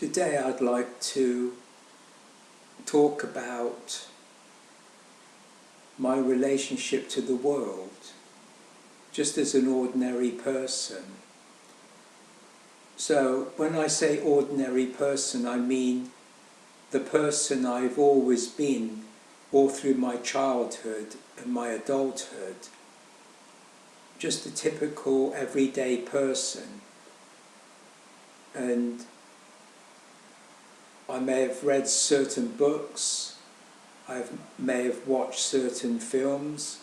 Today I'd like to talk about my relationship to the world, just as an ordinary person. So when I say ordinary person, I mean the person I've always been all through my childhood and my adulthood. Just a typical everyday person. And I may have read certain books, I may have watched certain films,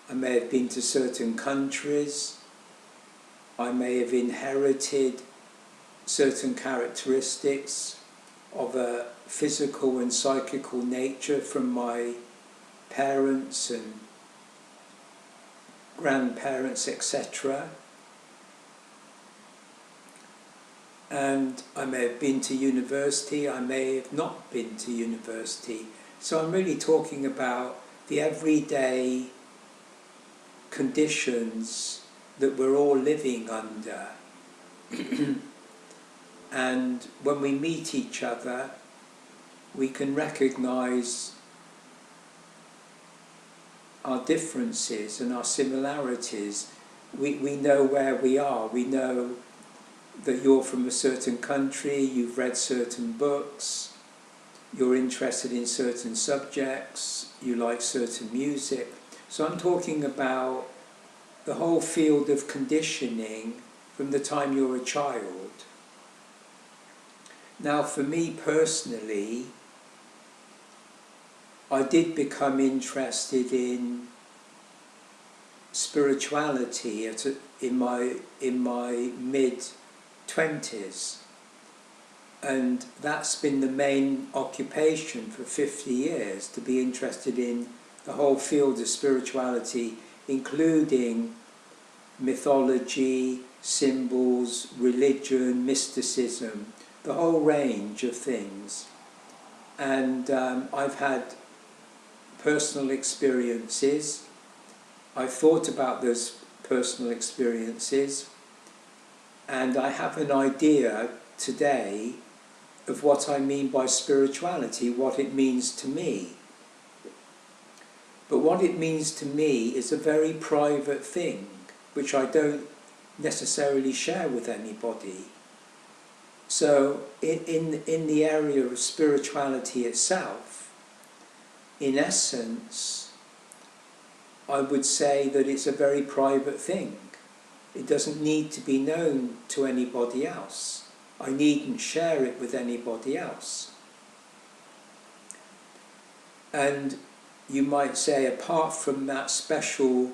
I may have been to certain countries, I may have inherited certain characteristics of a physical and psychical nature from my parents and grandparents, etc. And I may have been to university, I may have not been to university. So I'm really talking about the everyday conditions that we're all living under. And when we meet each other, we can recognize our differences and our similarities. We know where we are, we know that you're from a certain country, you've read certain books, you're interested in certain subjects, you like certain music. So I'm talking about the whole field of conditioning from the time you're a child. Now for me personally, I did become interested in spirituality in my mid-20s, and that's been the main occupation for 50 years, to be interested in the whole field of spirituality, including mythology, symbols, religion, mysticism, the whole range of things. And I've had personal experiences. I've thought about those personal experiences, and I have an idea today of what I mean by spirituality, what it means to me. But what it means to me is a very private thing, which I don't necessarily share with anybody. So in the area of spirituality itself, in essence, I would say that it's a very private thing. It doesn't need to be known to anybody else. I needn't share it with anybody else. And you might say, apart from that special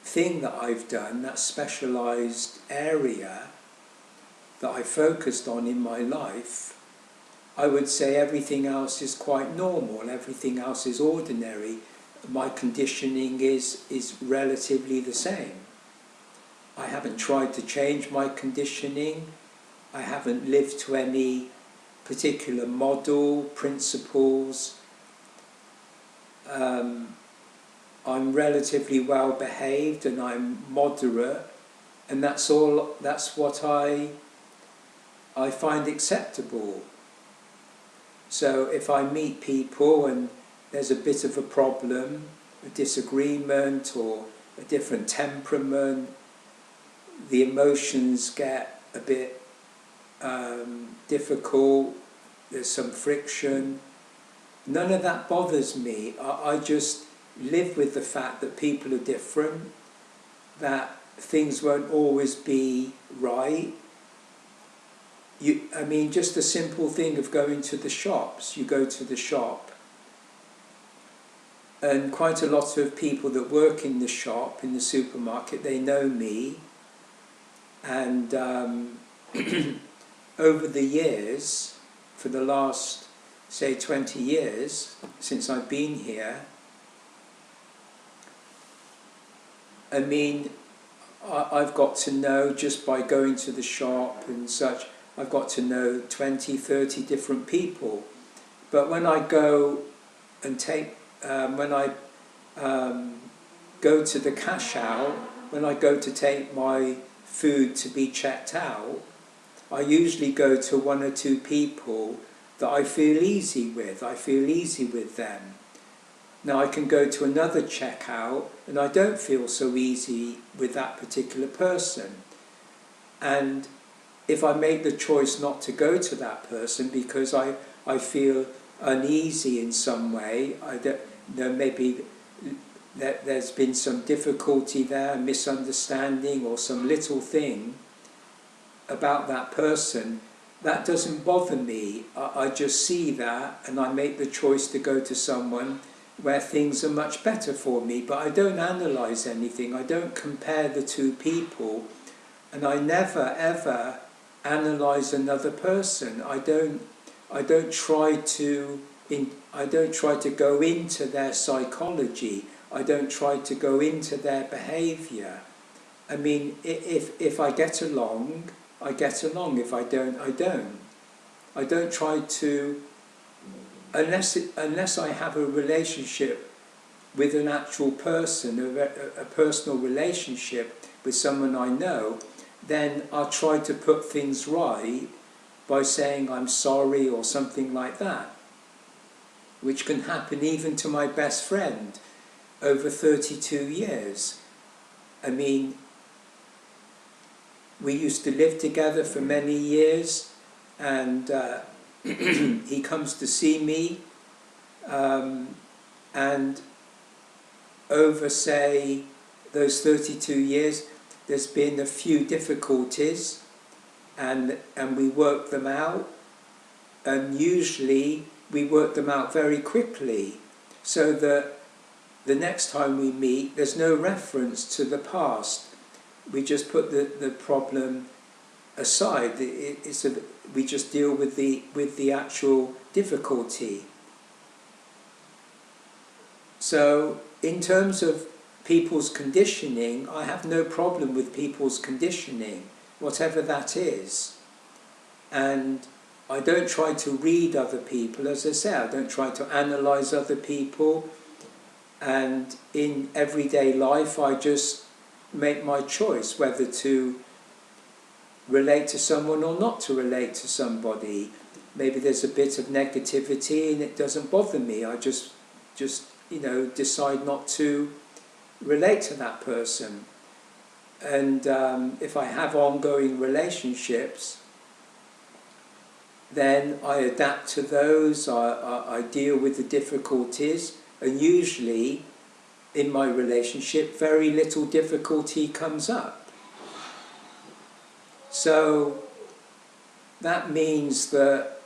thing that I've done, that specialized area that I focused on in my life, I would say everything else is quite normal, everything else is ordinary. My conditioning is relatively the same. I haven't tried to change my conditioning. I haven't lived to any particular model, principles. I'm relatively well behaved and I'm moderate, and that's what I find acceptable. So if I meet people and there's a bit of a problem, a disagreement or a different temperament, the emotions get a bit difficult, there's some friction, none of that bothers me. I just live with the fact that people are different, that things won't always be right. I mean, just the simple thing of going to the shops. You go to the shop, and quite a lot of people that work in the shop, in the supermarket, they know me. And over the years, for the last, say, 20 years, since I've been here, I mean, I've got to know, just by going to the shop and such, I've got to know 20, 30 different people. But when I go and when I go to the cash out, when I go to take my food to be checked out, I usually go to one or two people that I feel easy with. I feel easy with them. Now I can go to another checkout and I don't feel so easy with that particular person. And if I make the choice not to go to that person because I feel uneasy in some way, I don't know, maybe there's been some difficulty there, misunderstanding or some little thing about that person, that doesn't bother me. I just see that and I make the choice to go to someone where things are much better for me, but I don't analyse anything, I don't compare the two people, and I never ever analyse another person. I don't try to go into their psychology. I don't try to go into their behaviour. I mean, if I get along, I get along. If I don't, I don't. I don't try to, unless I have a relationship with an actual person, a personal relationship with someone I know, then I'll try to put things right by saying I'm sorry or something like that, which can happen even to my best friend over 32 years. I mean, we used to live together for many years, and he comes to see me, and over, say, those 32 years, there's been a few difficulties, and we work them out, and usually we work them out very quickly, so that the next time we meet, there's no reference to the past. We just put the problem aside. We just deal with the actual difficulty. So in terms of people's conditioning, I have no problem with people's conditioning, whatever that is. And I don't try to read other people, as I say, I don't try to analyse other people. And in everyday life, I just make my choice whether to relate to someone or not to relate to somebody. Maybe there's a bit of negativity and it doesn't bother me. I just decide not to relate to that person. And if I have ongoing relationships, then I adapt to those, I deal with the difficulties, and usually in my relationship very little difficulty comes up. So that means that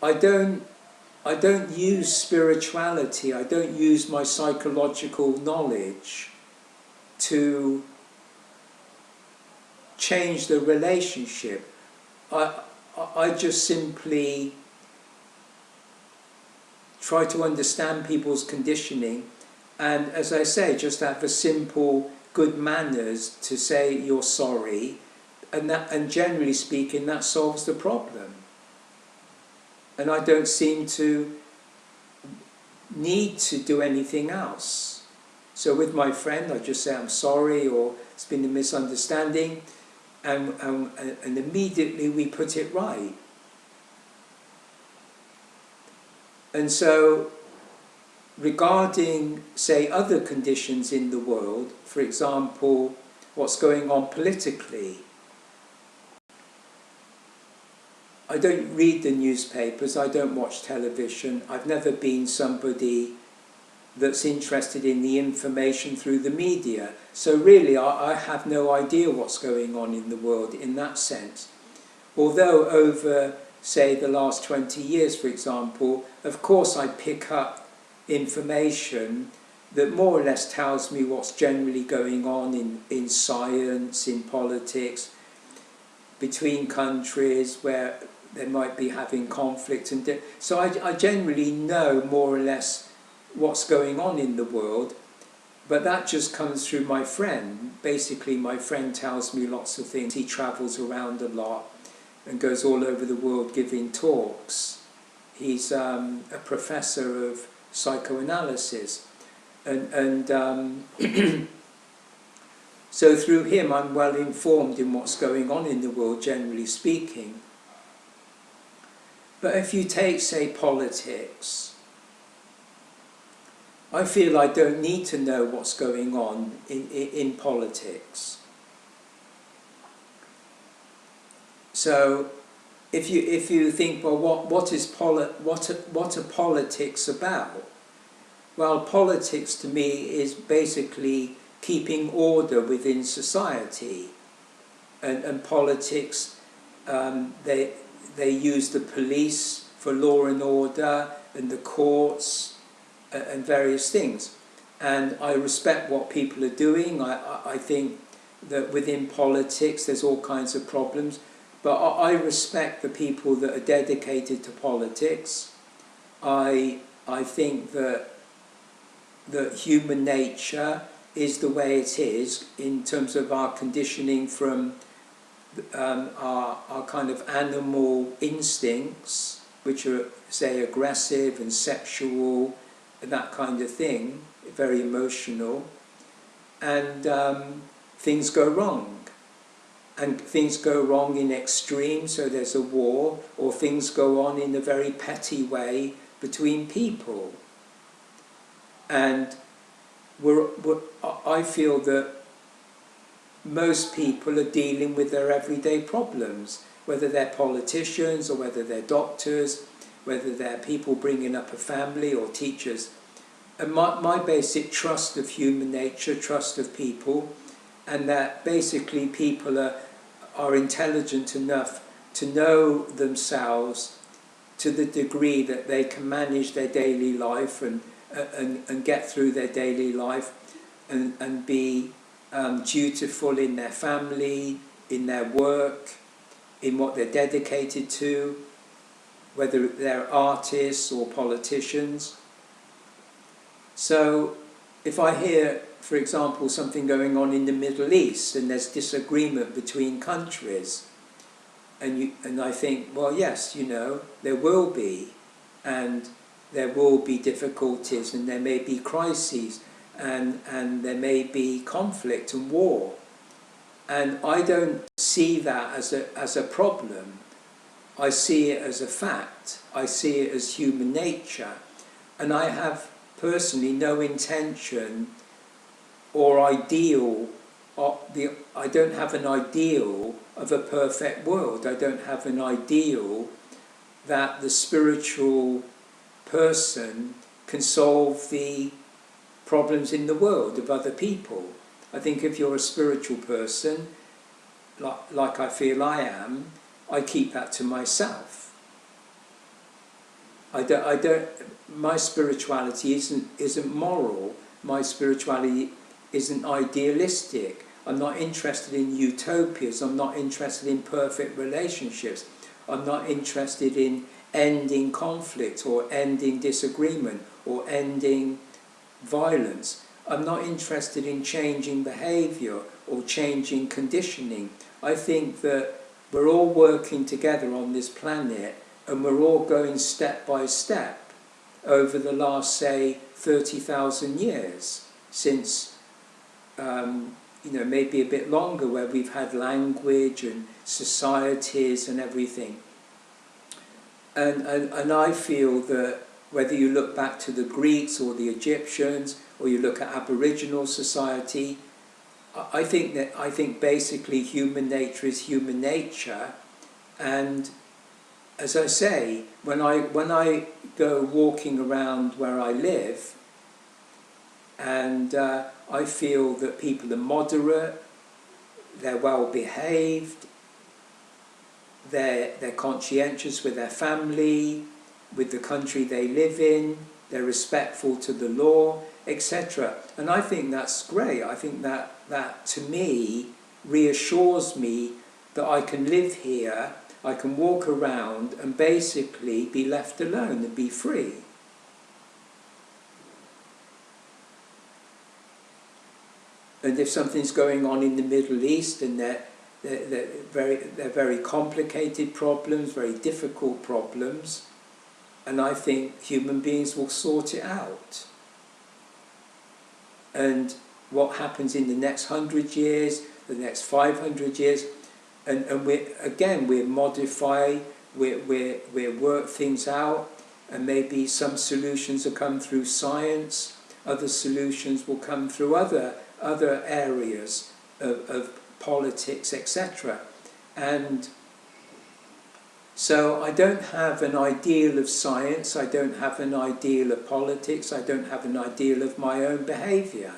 I don't use spirituality, I don't use my psychological knowledge to change the relationship. I just simply try to understand people's conditioning, and as I say, just have a simple good manners to say you're sorry, and generally speaking that solves the problem. And I don't seem to need to do anything else. So with my friend, I just say I'm sorry, or it's been a misunderstanding, and immediately we put it right. And so regarding, say, other conditions in the world, for example, what's going on politically, I don't read the newspapers, I don't watch television, I've never been somebody that's interested in the information through the media. So really I have no idea what's going on in the world in that sense. Although over, say, the last 20 years, for example, of course I pick up information that more or less tells me what's generally going on in science, in politics, between countries where they might be having conflict. So I generally know more or less what's going on in the world, but that just comes through my friend. Basically, my friend tells me lots of things. He travels around a lot and goes all over the world giving talks. He's a professor of psychoanalysis, and So through him I'm well informed in what's going on in the world, generally speaking. But if you take, say, politics, I feel I don't need to know what's going on in politics. So if you think, well, what are politics about? Well, politics to me is basically keeping order within society, and politics, they use the police for law and order, and the courts, and various things. And I respect what people are doing. I think that within politics there's all kinds of problems, but I respect the people that are dedicated to politics. I think that human nature is the way it is in terms of our conditioning from our kind of animal instincts, which are, say, aggressive and sexual and that kind of thing, very emotional, and things go wrong. And things go wrong in extremes, so there's a war, or things go on in a very petty way between people. And I feel that most people are dealing with their everyday problems, whether they're politicians or whether they're doctors, whether they're people bringing up a family or teachers. And my basic trust of human nature, trust of people, and that basically people are intelligent enough to know themselves to the degree that they can manage their daily life and get through their daily life and be dutiful in their family, in their work, in what they're dedicated to, whether they're artists or politicians. So if I hear, for example, something going on in the Middle East and there's disagreement between countries, and I think, well, yes, there will be, and there will be difficulties, and there may be crises, and there may be conflict and war. And I don't see that as a problem. I see it as a fact. I see it as human nature. And I have personally no intention or ideal. I don't have an ideal of a perfect world. I don't have an ideal that the spiritual person can solve the problems in the world of other people. I think if you're a spiritual person, like I feel I am, I keep that to myself. My spirituality isn't moral. My spirituality isn't idealistic. I'm not interested in utopias. I'm not interested in perfect relationships. I'm not interested in ending conflict or ending disagreement or ending violence. I'm not interested in changing behaviour or changing conditioning. I think that we're all working together on this planet, and we're all going step by step over the last, say, 30,000 years, since, maybe a bit longer, where we've had language and societies and everything. And I feel that whether you look back to the Greeks or the Egyptians, or you look at Aboriginal society, I think basically human nature is human nature. And as I say, when I go walking around where I live, and I feel that people are moderate, they're well behaved, they're conscientious with their family, with the country they live in, they're respectful to the law, etc. And I think that's great. I think that to me reassures me that I can live here, I can walk around and basically be left alone and be free. And if something's going on in the Middle East, and they're very complicated problems, very difficult problems, and I think human beings will sort it out. And what happens in the next 100 years, the next 500 years, and we modify, we work things out, and maybe some solutions will come through science, other solutions will come through other areas of politics, etc. And so I don't have an ideal of science, I don't have an ideal of politics, I don't have an ideal of my own behaviour.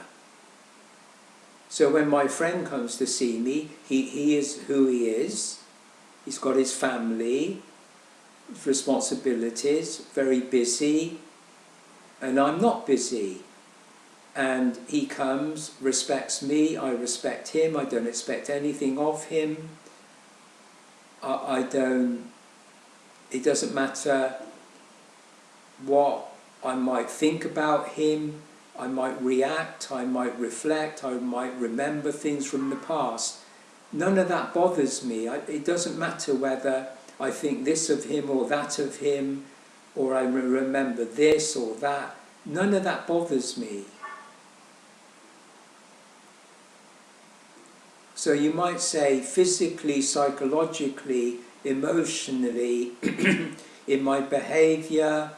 So when my friend comes to see me, he is who he is, he's got his family, his responsibilities, very busy, and I'm not busy. And he comes, respects me, I respect him, I don't expect anything of him. It doesn't matter what I might think about him, I might react, I might reflect, I might remember things from the past. None of that bothers me. It doesn't matter whether I think this of him or that of him, or I remember this or that. None of that bothers me. So you might say physically, psychologically, emotionally, in my behaviour,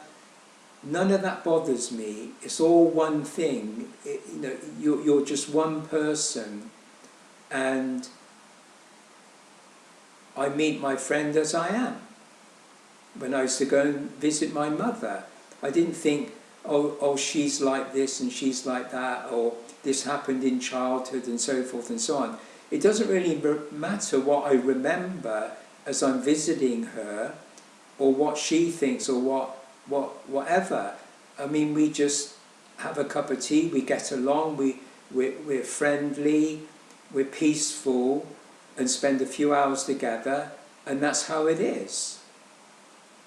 none of that bothers me. It's all one thing. You're just one person, and I meet my friend as I am. When I used to go and visit my mother, I didn't think, oh, she's like this and she's like that, or this happened in childhood and so forth and so on. It doesn't really matter what I remember as I'm visiting her, or what she thinks, or whatever. I mean, we just have a cup of tea, we get along, we're friendly, we're peaceful, and spend a few hours together, and that's how it is.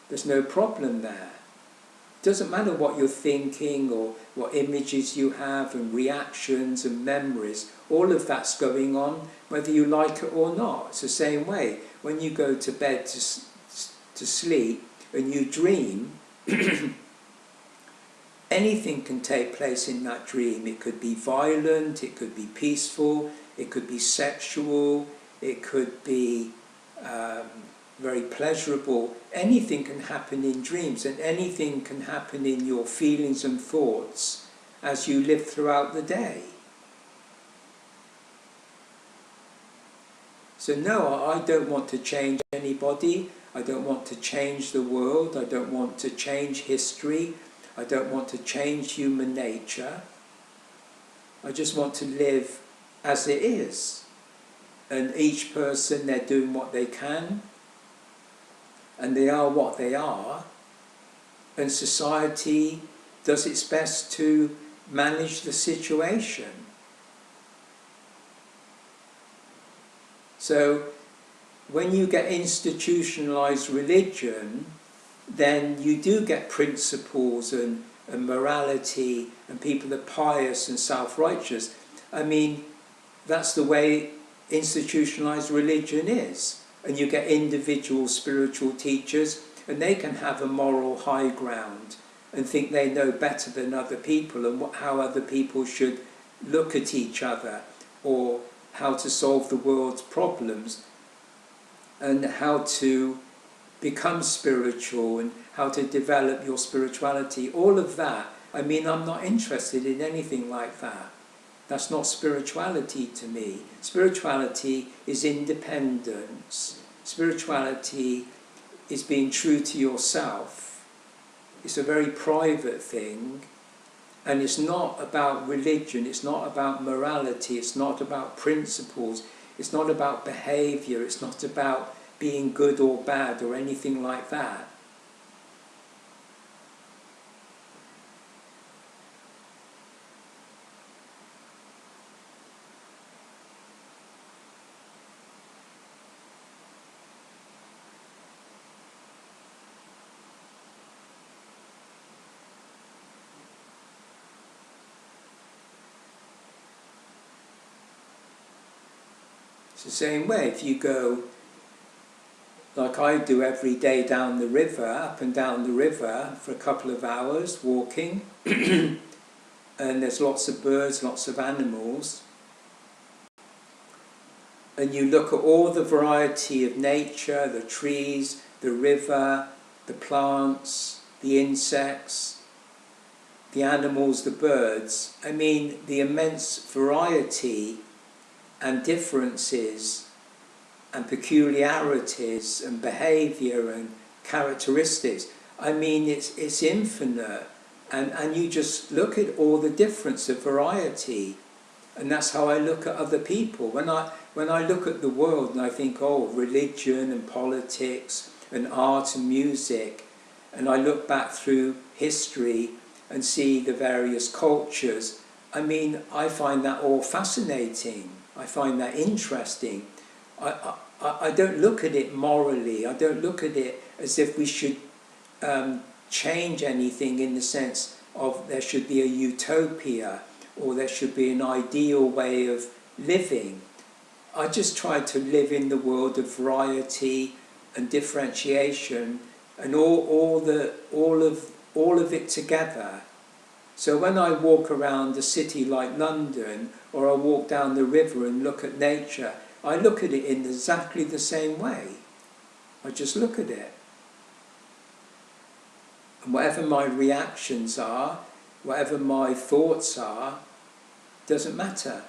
There's no problem there. It doesn't matter what you're thinking or what images you have and reactions and memories. All of that's going on whether you like it or not. It's the same way. When you go to bed to sleep and you dream, anything can take place in that dream. It could be violent, it could be peaceful, it could be sexual, it could be very pleasurable. Anything can happen in dreams, and anything can happen in your feelings and thoughts as you live throughout the day. So no, I don't want to change anybody, I don't want to change the world, I don't want to change history, I don't want to change human nature. I just want to live as it is. And each person, they're doing what they can, and they are what they are, and society does its best to manage the situation. So when you get institutionalized religion, then you do get principles and morality, and people are pious and self-righteous. I mean, that's the way institutionalized religion is. And you get individual spiritual teachers, and they can have a moral high ground and think they know better than other people, and how other people should look at each other, or how to solve the world's problems, and how to become spiritual, and how to develop your spirituality. All of that, I mean, I'm not interested in anything like that. That's not spirituality to me. Spirituality is independence. Spirituality is being true to yourself. It's a very private thing, and it's not about religion, it's not about morality, it's not about principles, it's not about behaviour, it's not about being good or bad or anything like that. It's the same way. If you go, like I do every day, down the river, up and down the river for a couple of hours walking, and there's lots of birds, lots of animals, and you look at all the variety of nature, the trees, the river, the plants, the insects, the animals, the birds, I mean, the immense variety and differences and peculiarities and behaviour and characteristics, I mean, it's infinite. And you just look at all the difference of variety, and that's how I look at other people. When I look at the world and I think, oh, religion and politics and art and music, and I look back through history and see the various cultures, I mean, I find that all fascinating. I find that interesting. I don't look at it morally. I don't look at it as if we should change anything in the sense of there should be a utopia or there should be an ideal way of living. I just try to live in the world of variety and differentiation and all of it together. So when I walk around a city like London, or I walk down the river and look at nature, I look at it in exactly the same way. I just look at it. And whatever my reactions are, whatever my thoughts are, doesn't matter.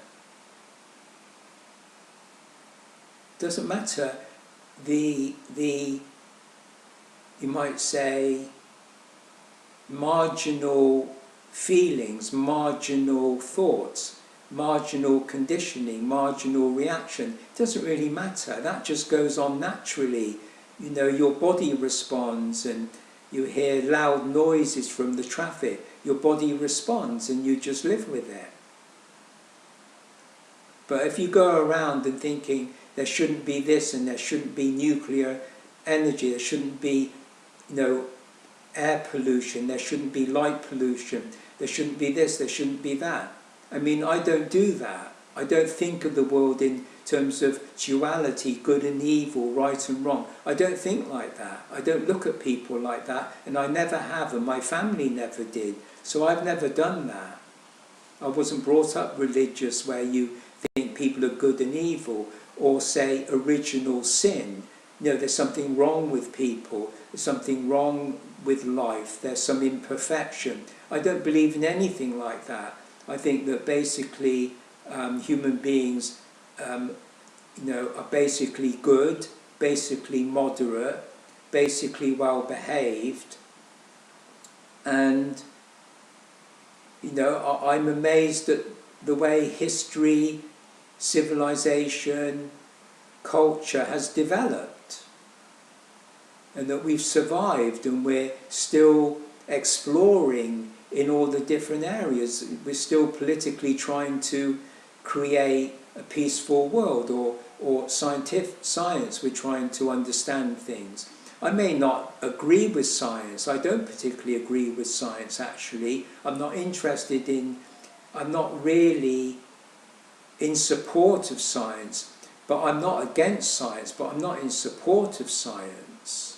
Doesn't matter the you might say, marginal feelings, marginal thoughts, marginal conditioning, marginal reaction. It doesn't really matter. That just goes on naturally. You know, your body responds, and you hear loud noises from the traffic. Your body responds and you just live with it. But if you go around and thinking there shouldn't be this and there shouldn't be nuclear energy, there shouldn't be, you know, air pollution, there shouldn't be light pollution, there shouldn't be this, there shouldn't be that. I mean, I don't do that. I don't think of the world in terms of duality, good and evil, right and wrong. I don't think like that. I don't look at people like that, and I never have, and my family never did. So I've never done that. I wasn't brought up religious where you think people are good and evil, or say original sin. You know, there's something wrong with people, there's something wrong with life, there's some imperfection. I don't believe in anything like that. I think that basically human beings you know, are basically good, basically moderate, basically well behaved, and you know, I'm amazed at the way history, civilization, culture has developed, and that we've survived and we're still exploring in all the different areas. We're still politically trying to create a peaceful world, or science, we're trying to understand things. I may not agree with science. I don't particularly agree with science, actually. I'm not really in support of science, but I'm not against science, but I'm not in support of science.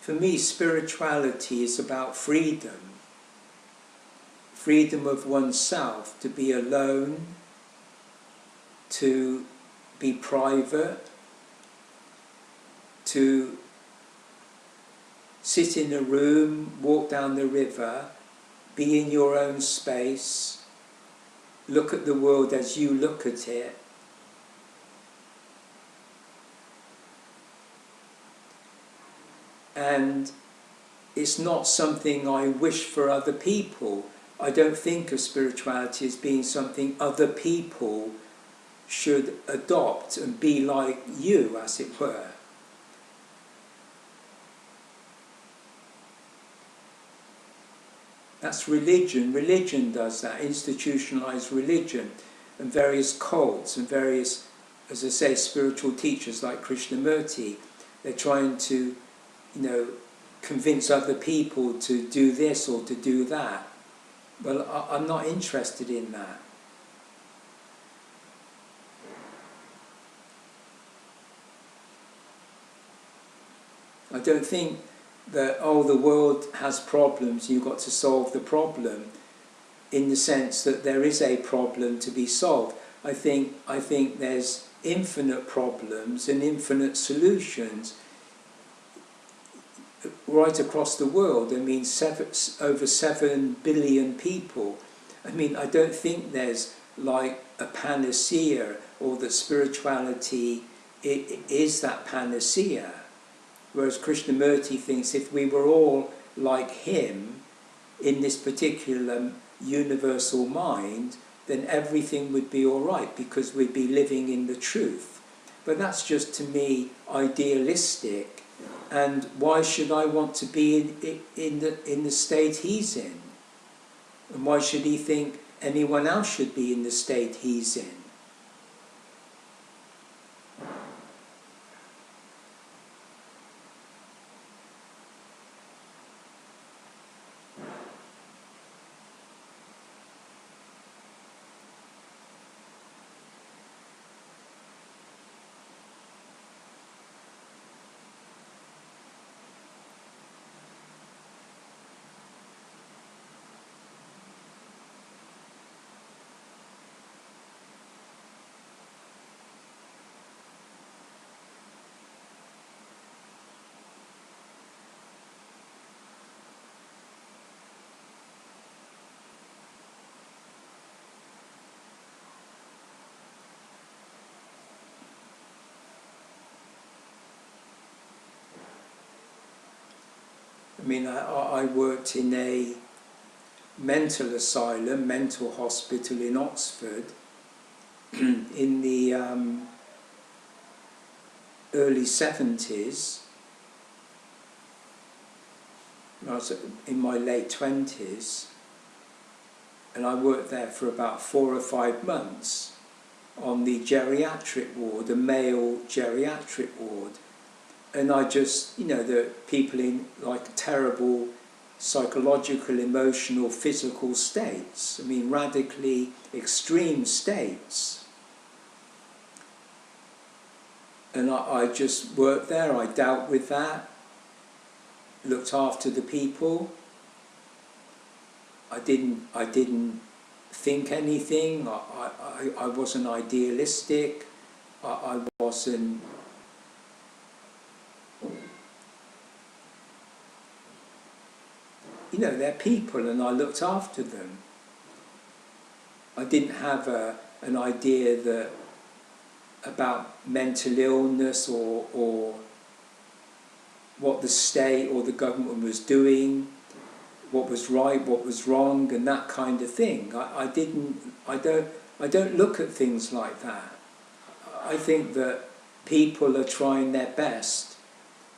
For me, spirituality is about freedom. Freedom of oneself, to be alone, to be private, to sit in a room, walk down the river, be in your own space, look at the world as you look at it. And it's not something I wish for other people. I don't think of spirituality as being something other people should adopt and be like you, as it were. That's religion. Religion does that, institutionalized religion, and various cults and various, as I say, spiritual teachers like Krishnamurti. They're trying to, convince other people to do this or to do that. Well, I'm not interested in that. I don't think that, the world has problems, you've got to solve the problem, in the sense that there is a problem to be solved. I think there's infinite problems and infinite solutions right across the world. I mean, over 7 billion people. I mean, I don't think there's like a panacea, or that spirituality is that panacea. Whereas Krishnamurti thinks if we were all like him in this particular universal mind, then everything would be all right, because we'd be living in the truth. But that's just, to me, idealistic. And why should I want to be in the state he's in? And why should he think anyone else should be in the state he's in? I mean, I worked in a mental asylum, mental hospital in Oxford in the early 70s. I was in my late 20s, and I worked there for about 4 or 5 months on the geriatric ward, a male geriatric ward. And I just, the people in like terrible psychological, emotional, physical states. I mean, radically extreme states. And I just worked there, I dealt with that, looked after the people. I didn't think anything, I wasn't idealistic, I wasn't... they're people, and I looked after them. I didn't have an idea about mental illness or what the state or the government was doing, what was right, what was wrong, and that kind of thing. I don't look at things like that. I think that people are trying their best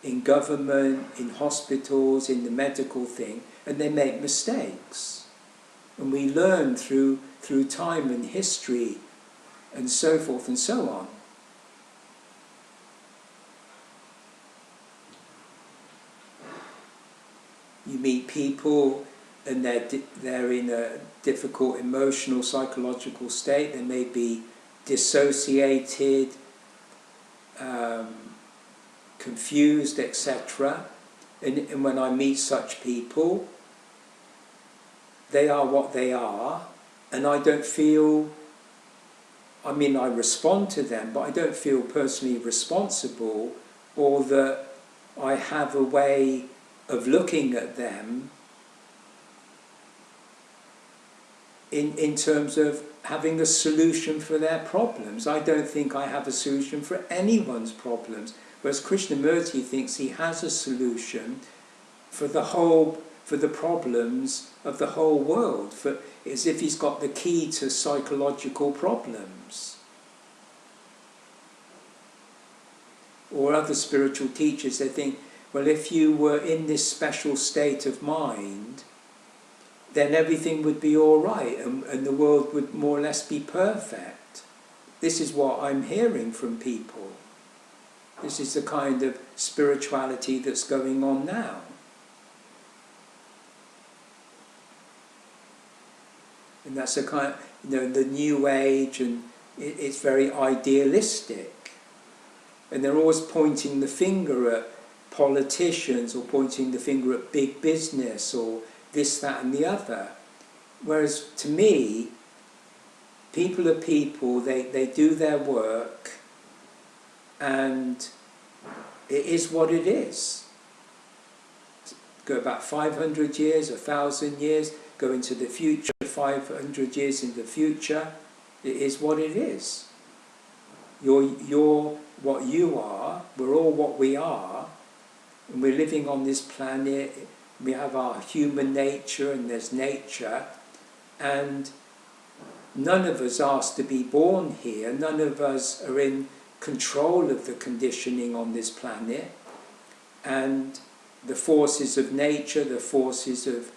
in government, in hospitals, in the medical thing, and they make mistakes. And we learn through time and history and so forth and so on. You meet people and they're in a difficult emotional, psychological state. They may be dissociated, confused, etc. And when I meet such people, they are what they are, and I don't feel... I mean, I respond to them, but I don't feel personally responsible, or that I have a way of looking at them in terms of having a solution for their problems. I don't think I have a solution for anyone's problems, whereas Krishnamurti thinks he has a solution for the problems of the whole world, as if he's got the key to psychological problems. Or other spiritual teachers, they think, well, if you were in this special state of mind, then everything would be all right, and the world would more or less be perfect. This is what I'm hearing from people. This is the kind of spirituality that's going on now. And that's a kind of, the new age, and it's very idealistic. And they're always pointing the finger at politicians, or pointing the finger at big business, or this, that and the other. Whereas to me, people are people, they do their work, and it is what it is. Go back 500 years, 1,000 years, go into the future, 500 years in the future, it is what it is. You're what you are, we're all what we are, and we're living on this planet, we have our human nature and there's nature, and none of us asked to be born here, none of us are in control of the conditioning on this planet, and the forces of nature, the forces of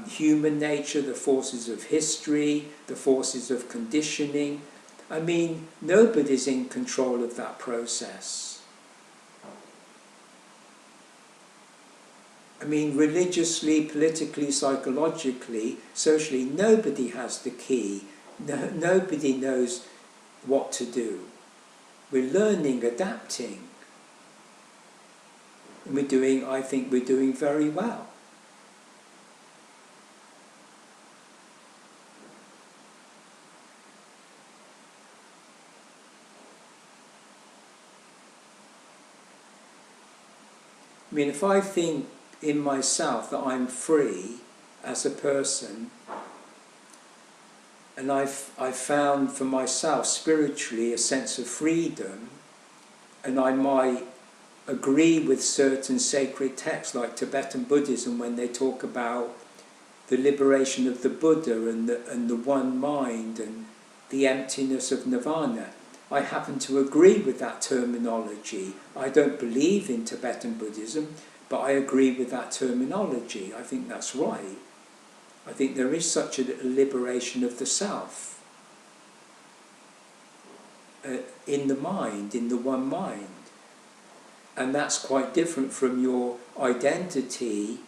human nature, the forces of history, the forces of conditioning. I mean, nobody's in control of that process. I mean, religiously, politically, psychologically, socially, nobody has the key. Nobody knows what to do. We're learning, adapting. And I think we're doing very well. I mean, if I think in myself that I'm free as a person, and I've found for myself spiritually a sense of freedom, and I might agree with certain sacred texts like Tibetan Buddhism when they talk about the liberation of the Buddha and the one mind and the emptiness of nirvana. I happen to agree with that terminology. I don't believe in Tibetan Buddhism, but I agree with that terminology. I think that's right. I think there is such a liberation of the self in the mind, in the one mind. And that's quite different from your identity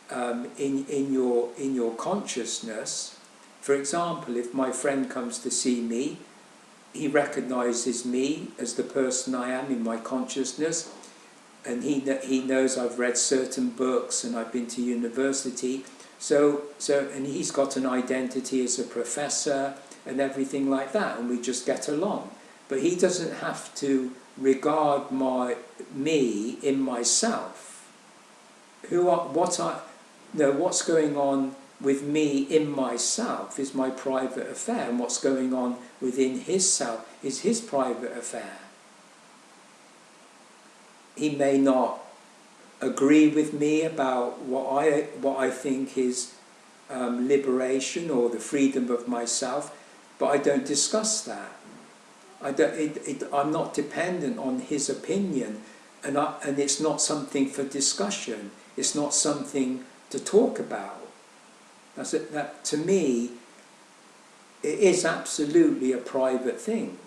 in your consciousness. For example, if my friend comes to see me, he recognizes me as the person I am in my consciousness, and he knows I've read certain books and I've been to university. So and he's got an identity as a professor and everything like that, and we just get along. But he doesn't have to regard me in myself. What's going on with me in myself is my private affair, and what's going on within his self is his private affair. He may not agree with me about what I think is liberation or the freedom of myself, but I don't discuss that. I'm not dependent on his opinion, and it's not something for discussion. It's not something to talk about. That to me, it is absolutely a private thing.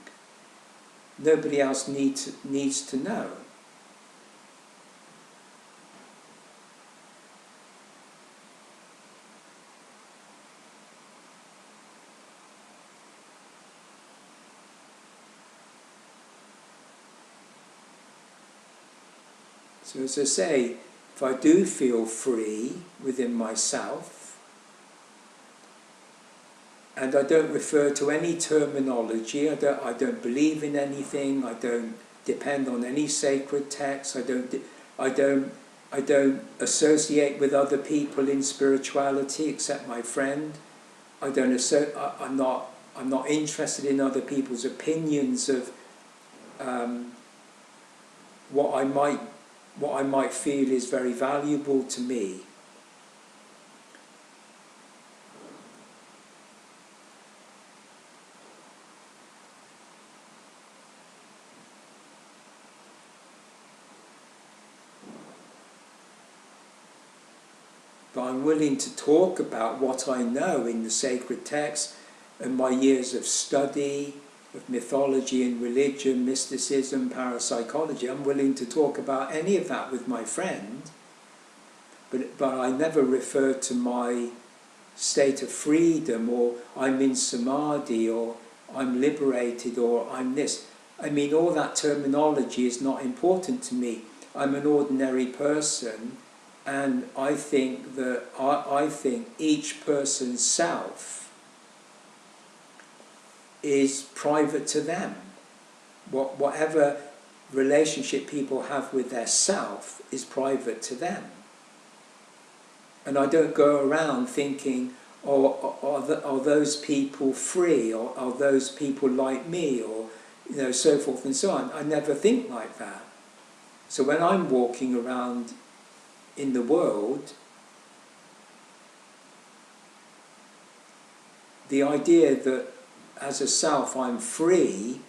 Nobody else needs to know. So as I say, if I do feel free within myself, and I don't refer to any terminology, I don't believe in anything, I don't depend on any sacred text, I don't associate with other people in spirituality except my friend. I'm not interested in other people's opinions of what I might feel is very valuable to me. but I'm willing to talk about what I know in the sacred texts and my years of study of mythology and religion, mysticism, parapsychology. I'm willing to talk about any of that with my friend, but I never refer to my state of freedom, or I'm in samadhi, or I'm liberated, or I'm this. I mean, all that terminology is not important to me. I'm an ordinary person, and I think that I think each person's self is private to them. Whatever relationship people have with their self is private to them. And I don't go around thinking, oh, are those people free, or are those people like me, or so forth and so on. I never think like that. So when I'm walking around in the world, the idea that as a self I'm free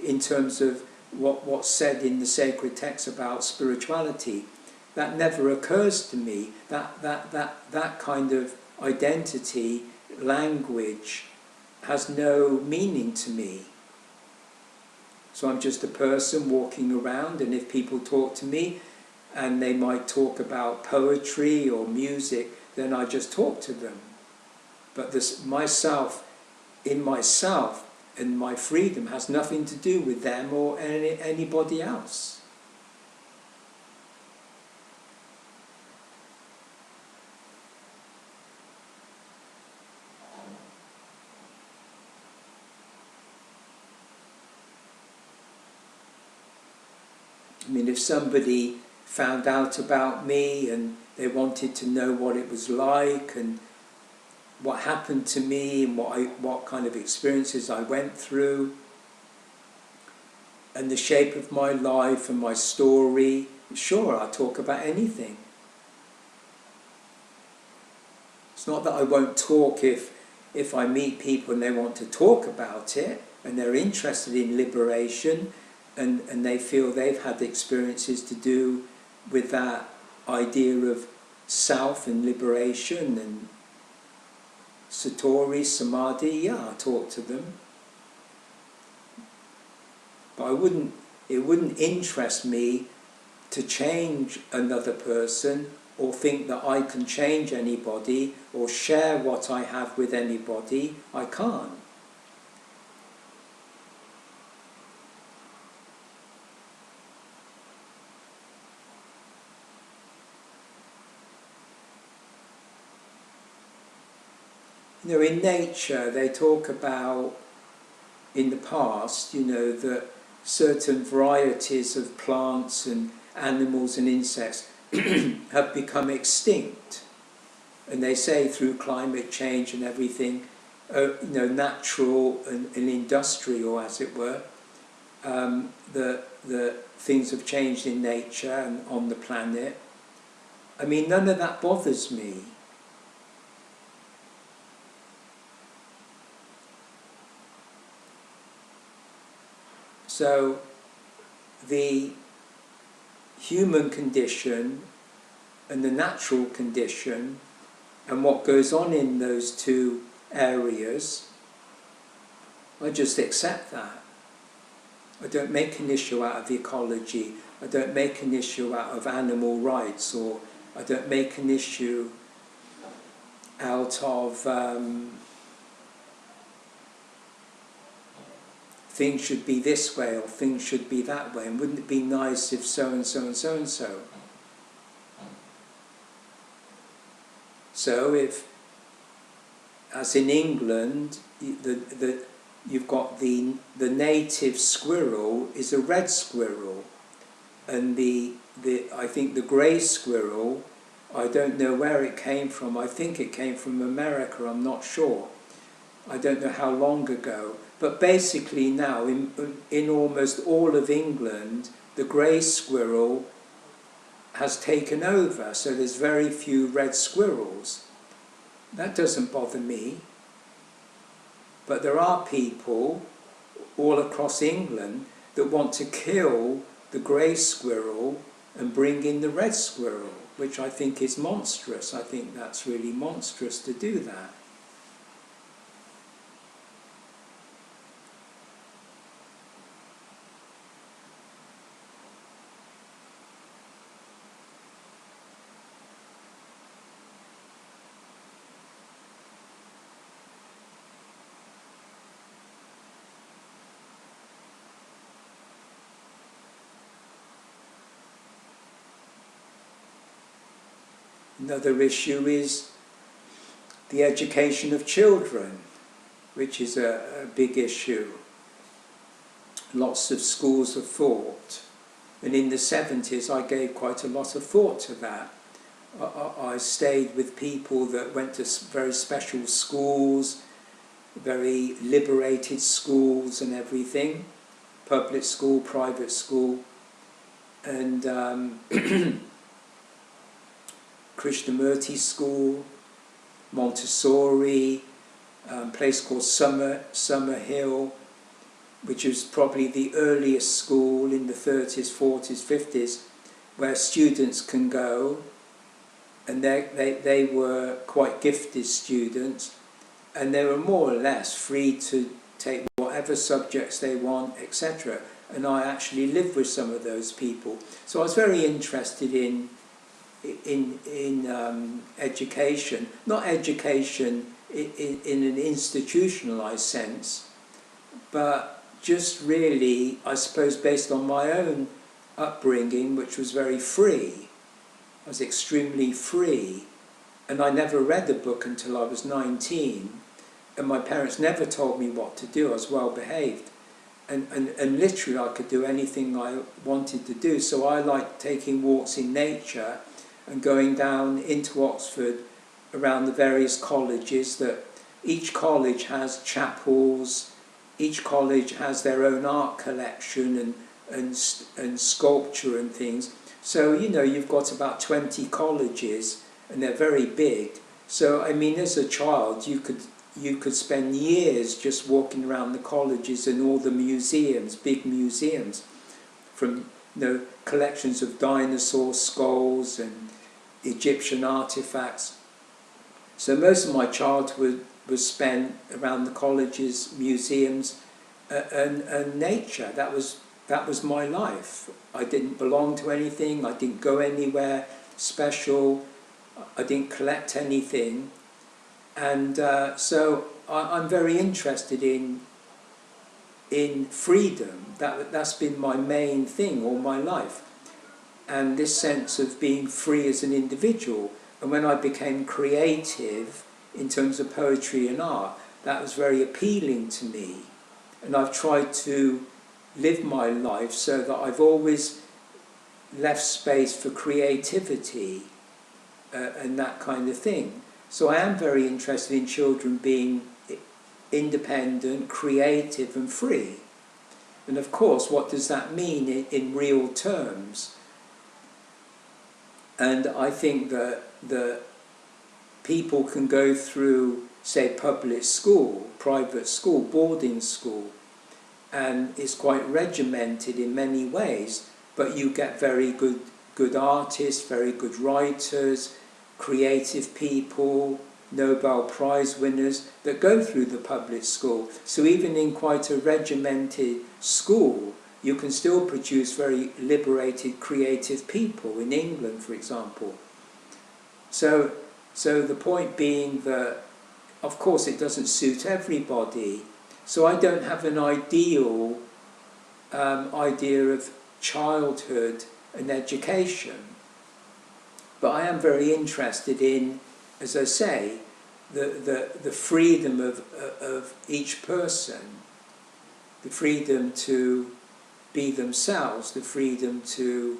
in terms of what's said in the sacred texts about spirituality, that never occurs to me. That kind of identity, language, has no meaning to me. So I'm just a person walking around, and if people talk to me and they might talk about poetry or music, then I just talk to them. But this myself, in myself, and my freedom has nothing to do with them or anybody else. I mean, if somebody found out about me and they wanted to know what it was like and what happened to me and what kind of experiences I went through and the shape of my life and my story, sure, I'll talk about anything. It's not that I won't talk if I meet people and they want to talk about it and they're interested in liberation and they feel they've had experiences to do with that idea of self and liberation and satori, samadhi, yeah, I talk to them. But it wouldn't interest me to change another person or think that I can change anybody or share what I have with anybody. I can't. In nature they talk about, in the past, that certain varieties of plants and animals and insects have become extinct. And they say through climate change and everything, natural and industrial, as it were, that things have changed in nature and on the planet. I mean, none of that bothers me. So the human condition and the natural condition and what goes on in those two areas, I just accept that. I don't make an issue out of ecology. I don't make an issue out of animal rights, or I don't make an issue out of things should be this way or things should be that way, and wouldn't it be nice if so and so and so and so. So if, as in England, you've got the native squirrel is a red squirrel, and I think the grey squirrel, I don't know where it came from. I think it came from America, I'm not sure. I don't know how long ago. But basically now, in almost all of England, the grey squirrel has taken over, so there's very few red squirrels. That doesn't bother me. But there are people all across England that want to kill the grey squirrel and bring in the red squirrel. which I think is monstrous. I think that's really monstrous to do that. Another issue is the education of children, which is a big issue. Lots of schools of thought. And in the 70s I gave quite a lot of thought to that. I stayed with people that went to very special schools, very liberated schools and everything. Public school, private school. And Krishnamurti School, Montessori, a place called Summer Hill, which was probably the earliest school in the 30s, 40s, 50s, where students can go, and they were quite gifted students, and they were more or less free to take whatever subjects they want, etc. And I actually lived with some of those people. So I was very interested in education, not education in an institutionalized sense, but just really, I suppose, based on my own upbringing, which was very free. I was extremely free, and I never read a book until I was 19, and my parents never told me what to do. I was well behaved, and literally I could do anything I wanted to do. So I liked taking walks in nature and going down into Oxford around the various colleges. That each college has chapels, each college has their own art collection and sculpture and things. So, you know, you've got about 20 colleges, and they're very big. So, I mean, as a child, you could spend years just walking around the colleges and all the museums, big museums, from, you know, collections of dinosaur skulls and Egyptian artifacts. So most of my childhood was spent around the colleges, museums, and nature. That was my life. I didn't belong to anything. I didn't go anywhere special. I didn't collect anything. And so I'm very interested in freedom. That's been my main thing all my life. And this sense of being free as an individual. And when I became creative in terms of poetry and art, that was very appealing to me. And I've tried to live my life so that I've always left space for creativity and that kind of thing. So I am very interested in children being independent, creative and free. And of course, what does that mean in real terms? And I think that people can go through, say, public school, private school, boarding school, and it's quite regimented in many ways, but you get very good artists, very good writers, creative people, Nobel Prize winners that go through the public school. So even in quite a regimented school, you can still produce very liberated, creative people, in England, for example. So the point being that, of course, it doesn't suit everybody. So I don't have an ideal idea of childhood and education. But I am very interested in, as I say, the freedom of each person, the freedom to be themselves, the freedom to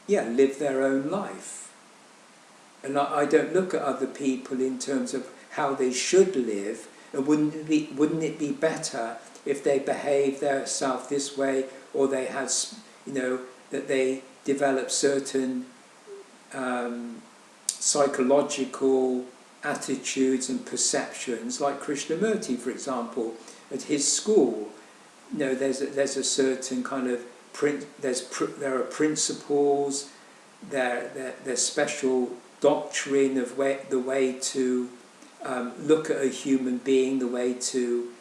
live their own life. And I don't look at other people in terms of how they should live, and wouldn't it be better if they behaved themselves this way, or they had, you know, that they develop certain psychological attitudes and perceptions, like Krishnamurti, for example, at his school. You know, there's a certain kind of there are principles, there's special doctrine of the way to look at a human being, the way to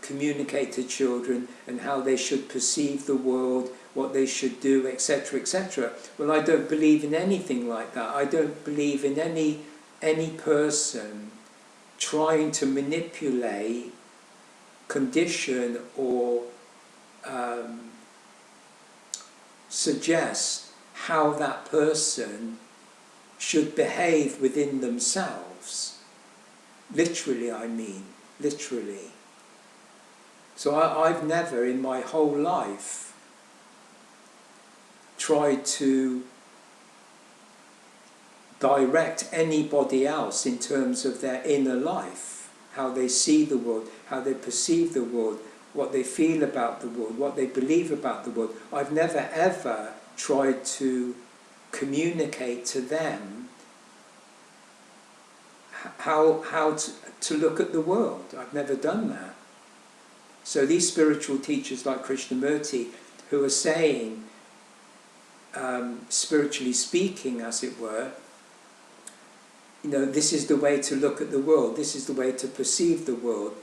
communicate to children, and how they should perceive the world, what they should do, etc., etc. Well, I don't believe in anything like that. I don't believe in any person trying to manipulate, condition, or suggest how that person should behave within themselves. Literally, I mean, literally. So I've never in my whole life tried to direct anybody else in terms of their inner life, how they see the world, how they perceive the world, what they feel about the world, what they believe about the world. I've never ever tried to communicate to them how to look at the world. I've never done that. So these spiritual teachers like Krishnamurti, who are saying, spiritually speaking, as it were, you know, this is the way to look at the world, this is the way to perceive the world,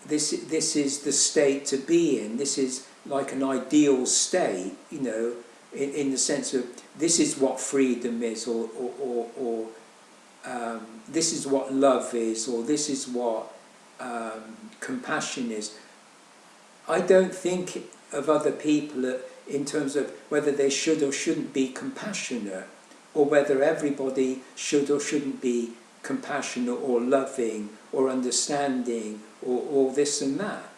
this is the state to be in, this is like an ideal state, you know, in the sense of this is what freedom is, or this is what love is, or this is what compassion is. I don't think of other people in terms of whether they should or shouldn't be compassionate, or whether everybody should or shouldn't be compassionate or loving or understanding or this and that.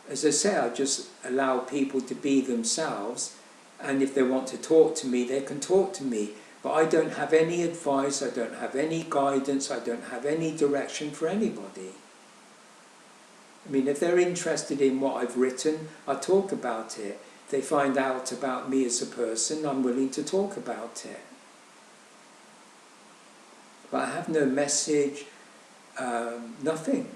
As I say, I just allow people to be themselves, and if they want to talk to me, they can talk to me. But I don't have any advice, I don't have any guidance, I don't have any direction for anybody. I mean, if they're interested in what I've written, I talk about it. If they find out about me as a person, I'm willing to talk about it. But I have no message, nothing.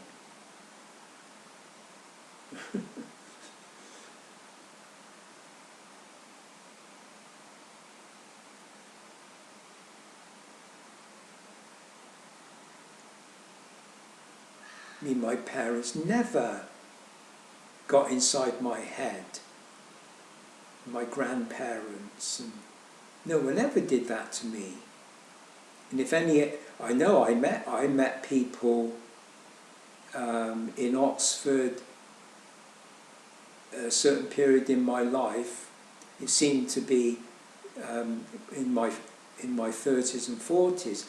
I mean, my parents never got inside my head. My grandparents, and no one ever did that to me. And if any, I know I met people in Oxford a certain period in my life. It seemed to be in my 30s and 40s.